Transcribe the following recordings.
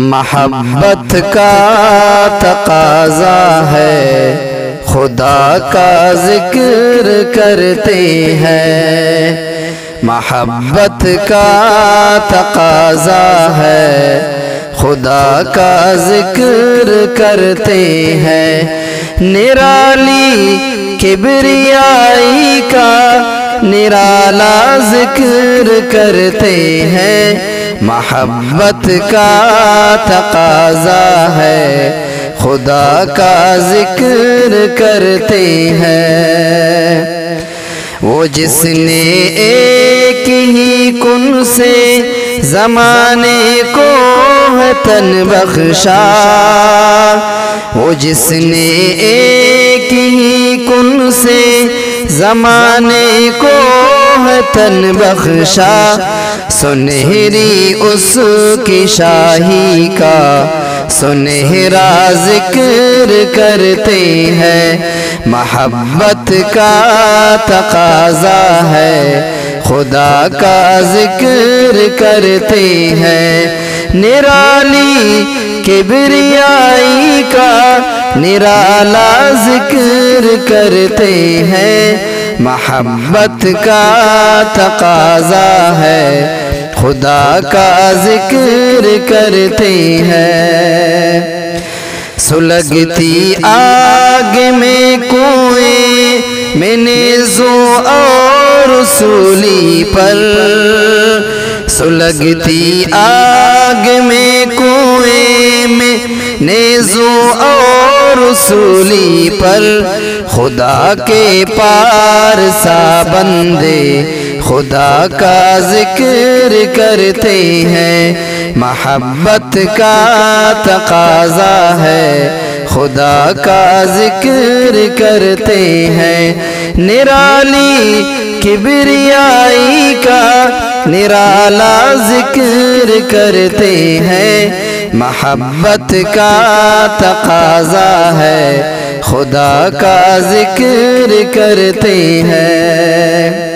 محبت کا تقاضا ہے، خدا کا ذکر کرتے ہیں۔ محبت کا تقاضا ہے، خدا کا ذکر کرتے ہیں۔ نرالی کبریائی کا نرالا ذکر کرتے ہیں۔ محبت کا تقاضا ہے، خدا کا ذکر کرتے ہیں۔ وہ جس نے ایک ہی کن سے زمانے کو ہے تن بخشا، وہ جس نے ایک ہی کن سے زمانے کو ہے تن بخشا، سنہری اس کی شاہی کا سنہرا ذکر کرتے ہیں۔ محبت کا تقاضا ہے، خدا کا ذکر کرتے ہیں۔ نرالی کبریائی کا نرالا ذکر کرتے ہیں۔ محبت کا تقاضا ہے، خدا کا ذکر کرتے ہیں۔ سلگتی آگ میں کنویں میں نیزوں اور رسولی پر، سلگتی آگ میں کنویں میں نیزوں اور رسولی پر، خدا کے پارسا بندے خدا کا ذکر کرتے ہیں۔ محبت کا تقاضا ہے، خدا کا ذکر کرتے ہیں۔ نرالی کبریائی کا نرالا ذکر کرتے ہیں۔ محبت کا تقاضا ہے، خدا کا ذکر کرتے ہیں۔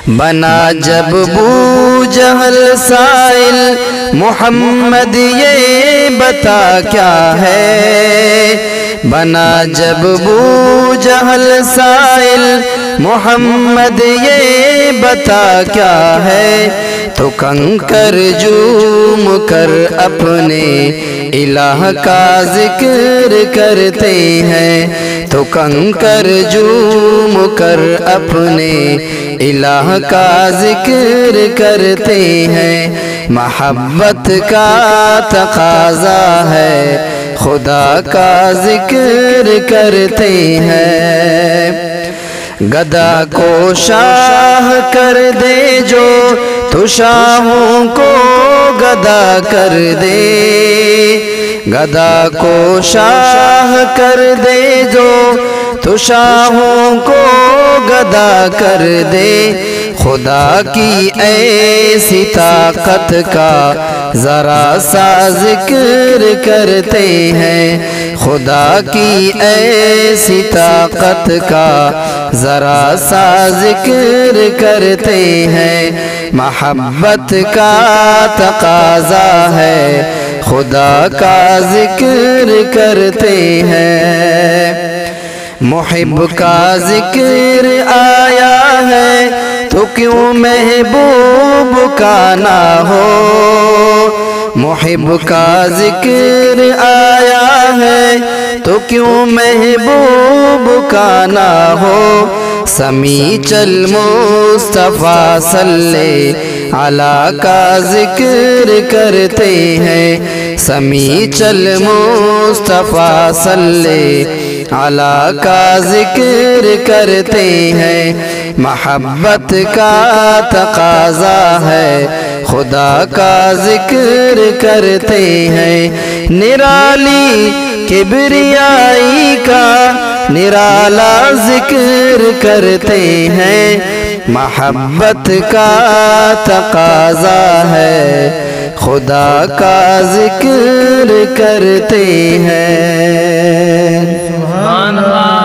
بنا جب بو جہل سائل محمد یہ بتا کیا ہے، بنا جب بو جہل سائل محمد یہ بتا کیا ہے، تو کنکر جوم کر اپنے الہ کا ذکر کرتے ہیں، تو کنکر جوم کر اپنے الہ کا ذکر کرتے ہیں۔ محبت کا تقاضا ہے، خدا کا ذکر کرتے ہیں۔ گدا کو شاہ کر دے جو تو شاہوں کو گدا کر دے، گدا کو شاہ کر دے جو تو شاہوں کو گدا کر دے۔ خدا کی ایسی طاقت کا ذرا سا ذکر کرتے ہیں، خدا کی ایسی طاقت کا ذرا سا ذکر کرتے ہیں۔ محبت کا تقاضا ہے، خدا کا ذکر کرتے ہیں۔ محب کا ذکر آیا ہے تو کیوں محبوب کا نہ ہو، محب کا ذکر آیا ہے تو کیوں محبوب کا نہ ہو۔ سمیچل مصطفیٰ صلی علیہ کا ذکر کرتے ہیں، سمیچل مصطفیٰ صلی علیہ کا ذکر کرتے ہیں۔ محبت کا تقاضا ہے، خدا کا ذکر کرتے ہیں۔ نرالی کبریائی کا نرالا ذکر کرتے ہیں۔ محبت کا تقاضا ہے، خدا کا ذکر کرتے ہیں۔ سبحان اللہ۔